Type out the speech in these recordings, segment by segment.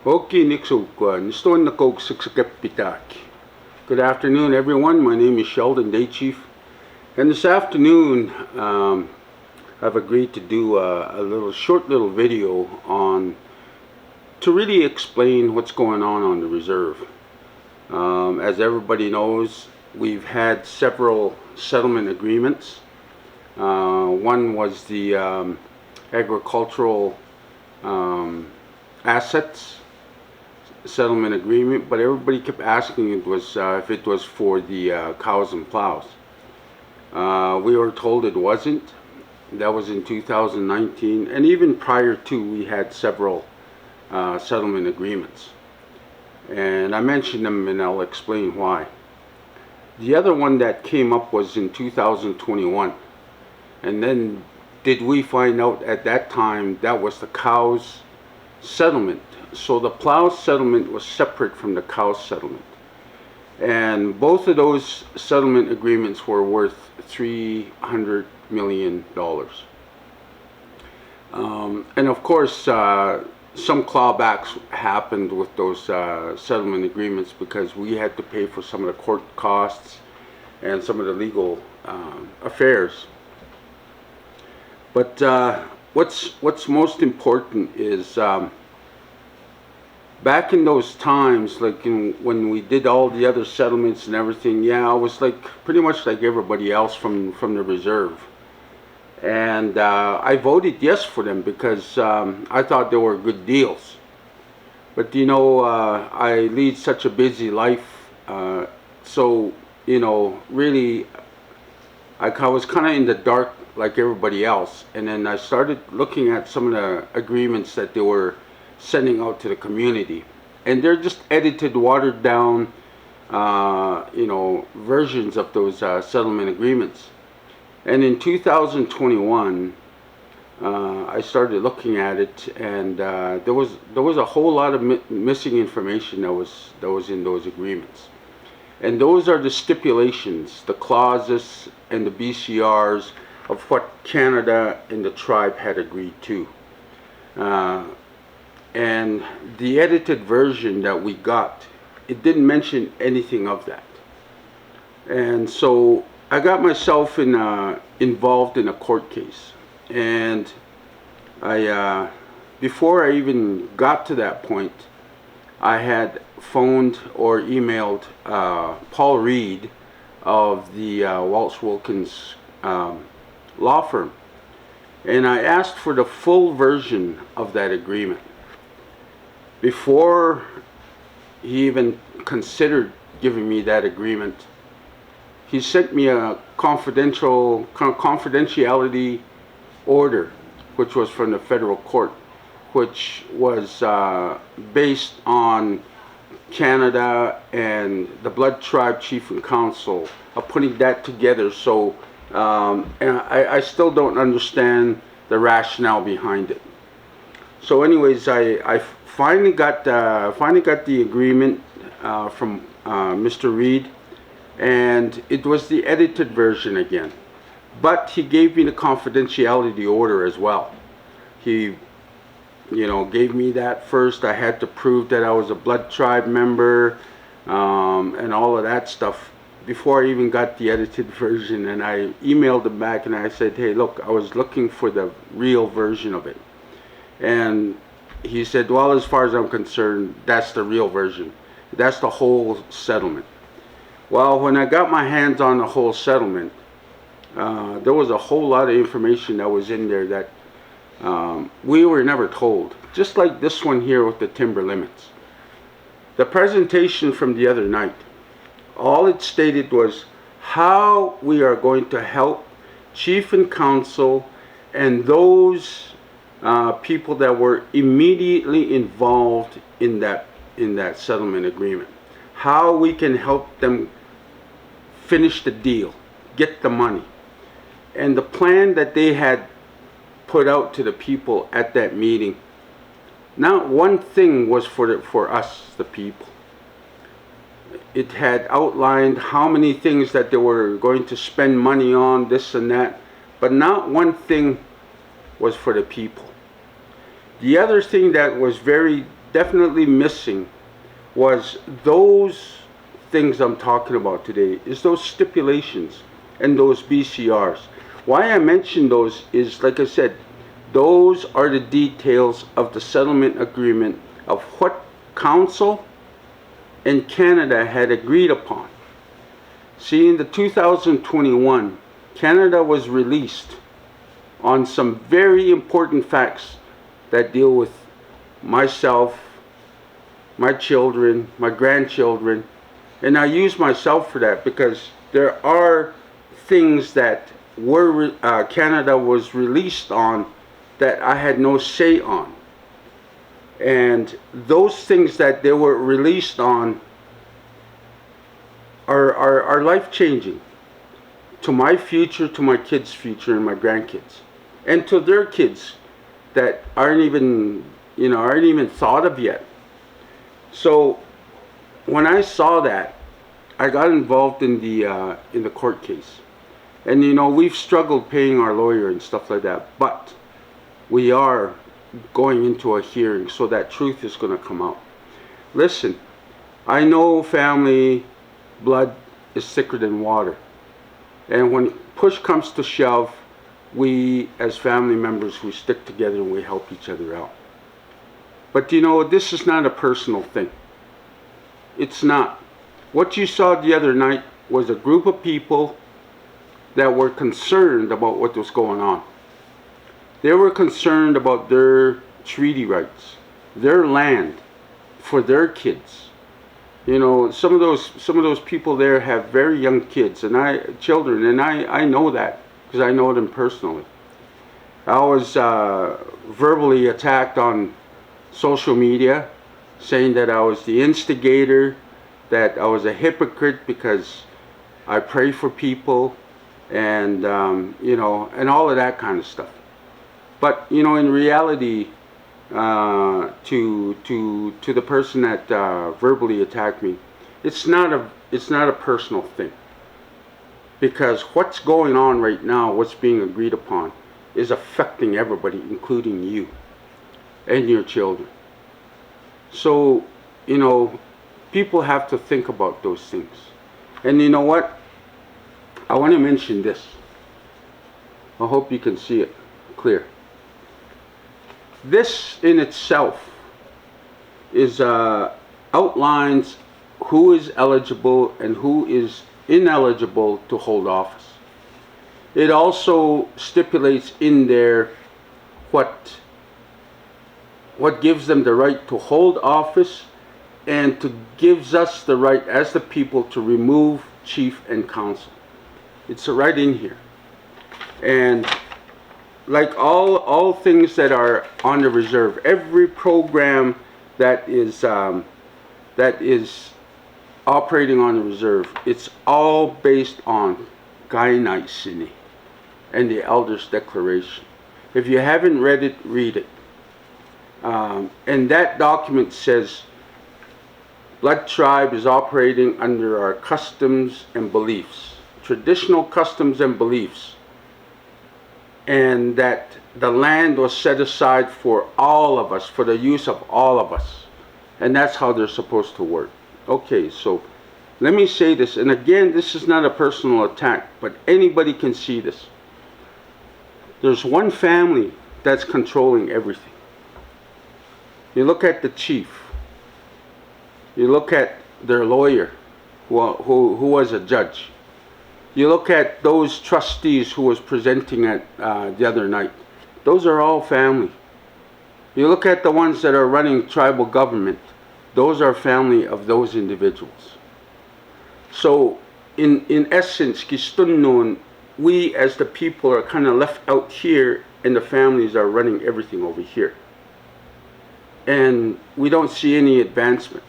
Okay, Good afternoon, everyone. My name is Sheldon, Day Chief. And this afternoon, I've agreed to do a short little video to really explain what's going on the reserve. As everybody knows, we've had several settlement agreements. One was the agricultural assets settlement agreement, but everybody kept asking if it was for the cows and plows. We were told it wasn't. That was in 2019, and even prior to, we had several settlement agreements, and I mentioned them and I'll explain why. The other one that came up was in 2021, and then did we find out at that time that was the cows settlement. So the plow settlement was separate from the cow settlement, and both of those settlement agreements were worth $300 million. And of course, some clawbacks happened with those settlement agreements because we had to pay for some of the court costs and some of the legal affairs. But what's most important is back in those times, like when we did all the other settlements and everything, yeah, I was like pretty much like everybody else from the reserve. And I voted yes for them because I thought they were good deals. But I lead such a busy life, so really, I was kind of in the dark like everybody else. And then I started looking at some of the agreements that they were sending out to the community, and they're just edited, watered down versions of those settlement agreements. And in 2021 I started looking at it, and there was a whole lot of missing information that was in those agreements. And those are the stipulations, the clauses and the BCRs of what Canada and the tribe had agreed to. And the edited version that we got, it didn't mention anything of that. And so I got myself involved in a court case. And before I even got to that point, I had phoned or emailed Paul Reed of the Walsh Wilkins law firm. And I asked for the full version of that agreement. Before he even considered giving me that agreement, he sent me a confidentiality order, which was from the federal court, which was based on Canada and the Blood Tribe Chief and Council of putting that together. So, and I still don't understand the rationale behind it. So anyways, I finally got the agreement from Mr. Reed, and it was the edited version again. But he gave me the confidentiality order as well. He, gave me that first. I had to prove that I was a Blood Tribe member and all of that stuff before I even got the edited version. And I emailed him back and I said, hey, look, I was looking for the real version of it. And he said, well, as far as I'm concerned, that's the real version. That's the whole settlement. Well, when I got my hands on the whole settlement, there was a whole lot of information that was in there that we were never told. Just like this one here with the timber limits. The presentation from the other night, all it stated was how we are going to help Chief and Council and those people that were immediately involved in that settlement agreement. How we can help them finish the deal, get the money. And the plan that they had put out to the people at that meeting, not one thing was for us, the people. It had outlined how many things that they were going to spend money on, this and that, but not one thing was for the people. The other thing that was very definitely missing was those things I'm talking about today, is those stipulations and those BCRs. Why I mention those is, like I said, those are the details of the settlement agreement of what Council and Canada had agreed upon. See, in the 2021, Canada was released on some very important facts that deal with myself, my children, my grandchildren, and I use myself for that because there are things that were Canada was released on that I had no say on. And those things that they were released on are life-changing to my future, to my kids' future, and my grandkids, and to their kids that aren't even thought of yet. So when I saw that, I got involved in the court case, and we've struggled paying our lawyer and stuff like that, but we are going into a hearing, so that truth is going to come out. Listen, I know family blood is thicker than water, and when push comes to shove, we as family members, we stick together and we help each other out. But this is not a personal thing. It's not. What you saw the other night was a group of people that were concerned about what was going on. They were concerned about their treaty rights, their land, for their kids. Some of those people there have very young kids and children, and I know that because I know them personally. I was verbally attacked on social media, saying that I was the instigator, that I was a hypocrite because I pray for people, and and all of that kind of stuff. But in reality, to the person that verbally attacked me, it's not a personal thing, because what's going on right now, what's being agreed upon, is affecting everybody, including you and your children. So people have to think about those things. And you know what? I want to mention this. I hope you can see it clear. This in itself is outlines who is eligible and who is ineligible to hold office. It also stipulates in there what gives them the right to hold office, and to gives us the right as the people to remove chief and council. It's right in here. And like all things that are on the reserve, every program that is operating on the reserve, it's all based on Gainaisini and the Elders' Declaration. If you haven't read it, read it. And that document says Blood Tribe is operating under our customs and beliefs, traditional customs and beliefs, and that the land was set aside for all of us, for the use of all of us. And that's how they're supposed to work. Okay, so let me say this, and again, this is not a personal attack, but anybody can see this. There's one family that's controlling everything. You look at the chief. You look at their lawyer, who was a judge. You look at those trustees who was presenting at the other night. Those are all family. You look at the ones that are running tribal government. Those are family of those individuals. So, in essence, Kistunnon, we as the people are kind of left out here, and the families are running everything over here. And we don't see any advancement.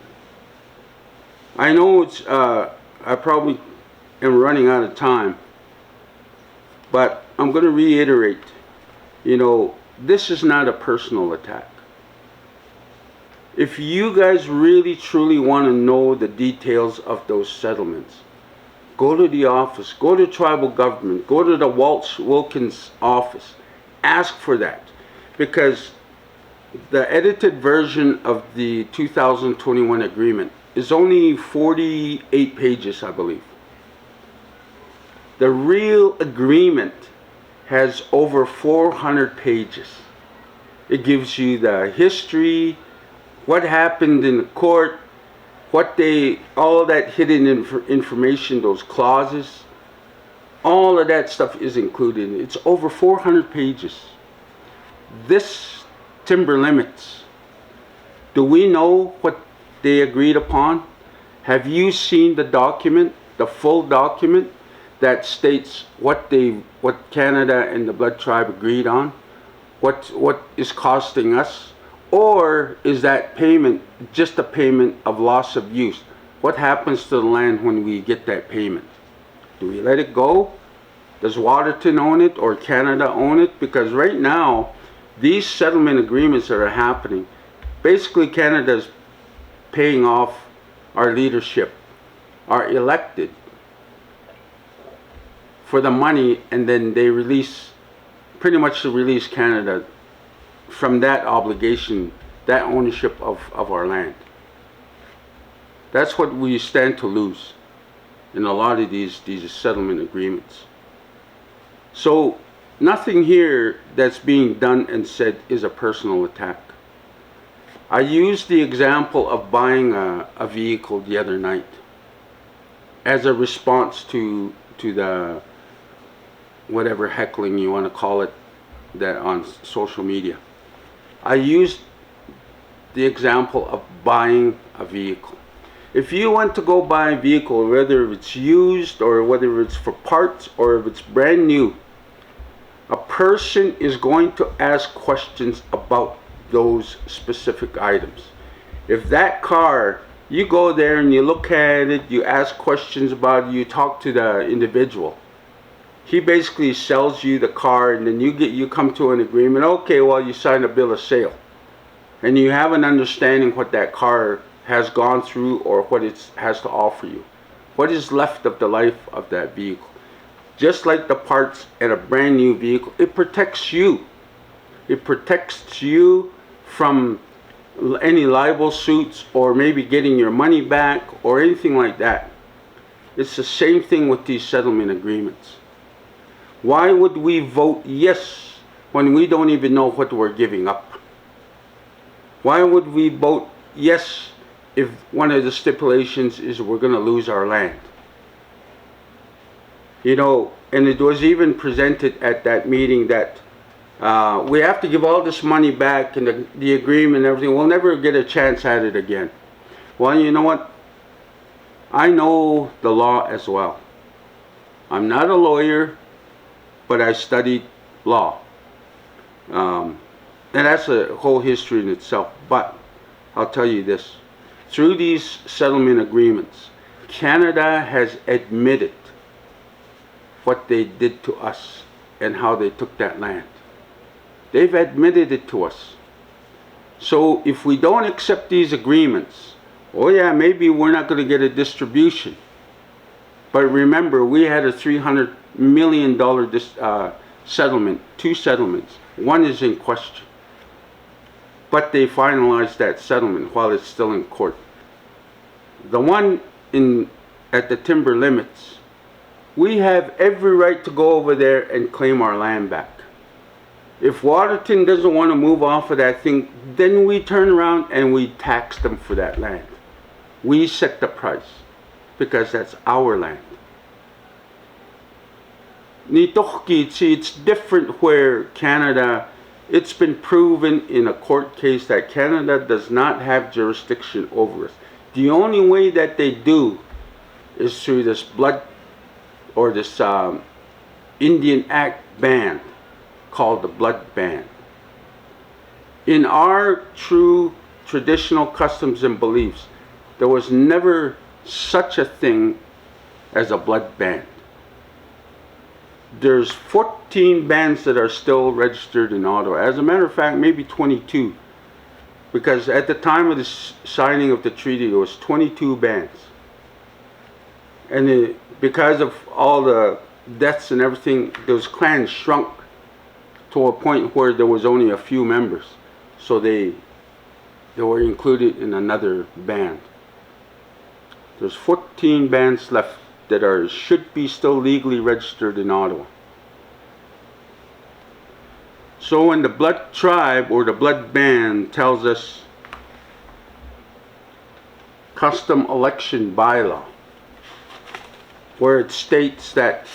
I know I probably am running out of time, but I'm going to reiterate, this is not a personal attack. If you guys really truly want to know the details of those settlements, go to the office, go to tribal government, go to the Walsh Wilkins office, ask for that, because The edited version of the 2021 agreement is only 48 pages, I believe. The real agreement has over 400 pages. It gives you the history, what happened in the court, all that hidden information, those clauses, all of that stuff is included. It's over 400 pages. This timber limits, do we know what they agreed upon? Have you seen the document, the full document that states what Canada and the Blood Tribe agreed on? What is costing us? Or is that payment just a payment of loss of use? What happens to the land when we get that payment? Do we let it go? Does Waterton own it or Canada own it? Because right now, these settlement agreements that are happening, basically Canada is paying off our leadership, our elected, for the money, and then they pretty much release Canada from that obligation, that ownership of our land. That's what we stand to lose in a lot of these settlement agreements. So nothing here that's being done and said is a personal attack. I used the example of buying a vehicle the other night as a response to the whatever heckling you want to call it that on social media. I used the example of buying a vehicle. If you want to go buy a vehicle, whether it's used or whether it's for parts or if it's brand new, a person is going to ask questions about those specific items. If that car, you go there and you look at it, you ask questions about it, you talk to the individual. He basically sells you the car, and then you come to an agreement. Okay, well, you sign a bill of sale, and you have an understanding what that car has gone through or what it has to offer you. What is left of the life of that vehicle? Just like the parts in a brand new vehicle, it protects you. It protects you from any libel suits or maybe getting your money back or anything like that. It's the same thing with these settlement agreements. Why would we vote yes when we don't even know what we're giving up? Why would we vote yes if one of the stipulations is we're going to lose our land? You know, and it was even presented at that meeting that we have to give all this money back and the agreement and everything. We'll never get a chance at it again. Well, you know what? I know the law as well. I'm not a lawyer, but I studied law. And that's a whole history in itself. But I'll tell you this. Through these settlement agreements, Canada has admitted what they did to us and how they took that land. They've admitted it to us. So if we don't accept these agreements, oh yeah, maybe we're not going to get a distribution. But remember, we had a $300 million settlement, 2 settlements. One is in question. But they finalized that settlement while it's still in court. The one at the timber limits, we have every right to go over there and claim our land back. If Waterton doesn't want to move off of that thing, then we turn around and we tax them for that land. We set the price because that's our land. It's different where Canada, it's been proven in a court case that Canada does not have jurisdiction over us. The only way that they do is through this blood or this Indian Act ban called the blood ban. In our true traditional customs and beliefs, there was never such a thing as a blood ban. There's 14 bans that are still registered in Ottawa. As a matter of fact, maybe 22. Because at the time of the signing of the treaty, there was 22 bans. And because of all the deaths and everything, those clans shrunk to a point where there was only a few members. So they were included in another band. There's 14 bands left that should be still legally registered in Ottawa. So when the blood tribe or the blood band tells us custom election bylaw, where it states that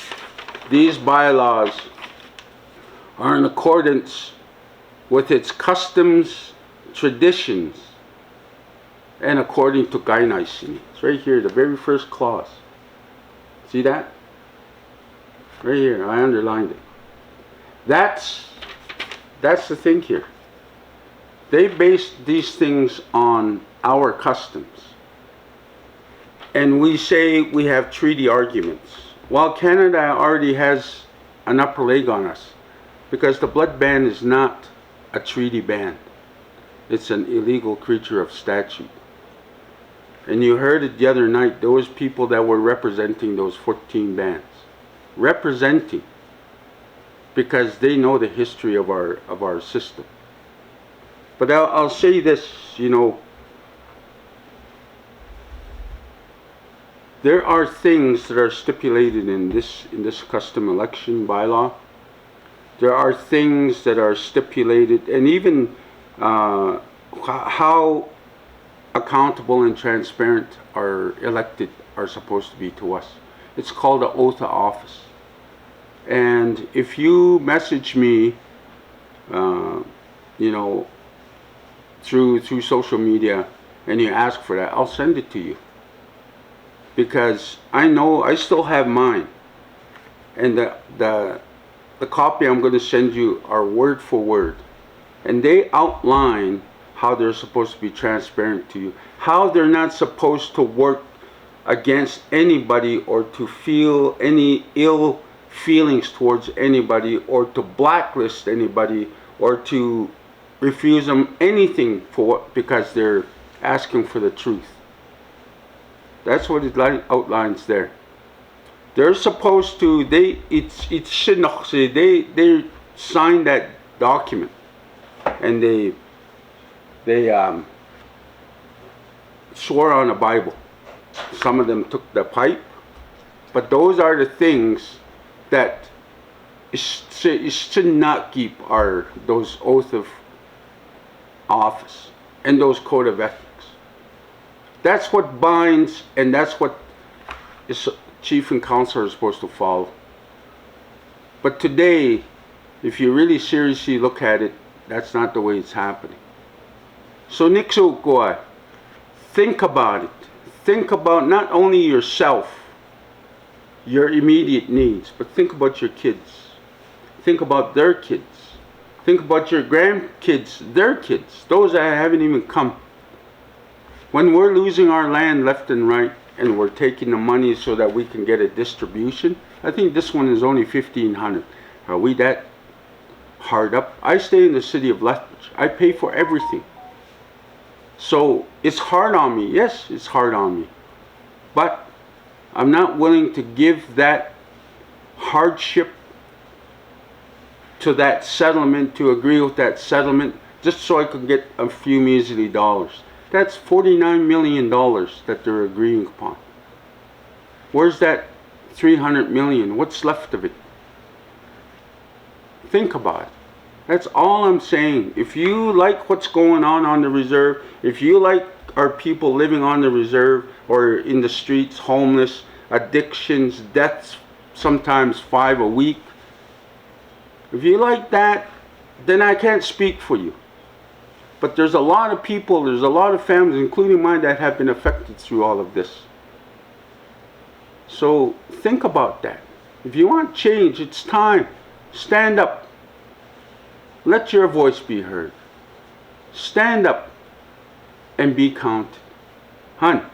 these bylaws are in accordance with its customs, traditions, and according to Gainai. It's right here, the very first clause. See that? Right here, I underlined it. That's the thing here. They based these things on our customs. And we say we have treaty arguments. While Canada already has an upper leg on us, because the blood ban is not a treaty ban. It's an illegal creature of statute. And you heard it the other night, those people that were representing those 14 bands. Representing. Because they know the history of our system. But I'll say this, there are things that are stipulated in this custom election bylaw. There are things that are stipulated, and even how accountable and transparent our elected are supposed to be to us. It's called the oath of office. And if you message me, through social media, and you ask for that, I'll send it to you. Because I know I still have mine. And the copy I'm going to send you are word for word. And they outline how they're supposed to be transparent to you. How they're not supposed to work against anybody or to feel any ill feelings towards anybody or to blacklist anybody or to refuse them anything because they're asking for the truth. That's what it outlines there. They're supposed to, they signed that document and they swore on a Bible. Some of them took the pipe, but those are the things that should not keep those oath of office and those code of ethics. That's what binds, and that's what chief and council are supposed to follow. But today, if you really seriously look at it, that's not the way it's happening. So Nixo, think about it. Think about not only yourself, your immediate needs, but think about your kids. Think about their kids. Think about your grandkids, their kids, those that haven't even come. When we're losing our land left and right, and we're taking the money so that we can get a distribution, I think this one is only $1,500. Are we that hard up? I stay in the city of Lethbridge. I pay for everything. So it's hard on me. Yes, it's hard on me. But I'm not willing to give that hardship to that settlement, to agree with that settlement, just so I could get a few measly dollars. That's $49 million that they're agreeing upon. Where's that $300 million? What's left of it? Think about it. That's all I'm saying. If you like what's going on the reserve, if you like our people living on the reserve or in the streets, homeless, addictions, deaths, sometimes 5 a week, if you like that, then I can't speak for you. But there's a lot of people, there's a lot of families, including mine, that have been affected through all of this. So think about that. If you want change, it's time. Stand up. Let your voice be heard. Stand up and be counted. Hun.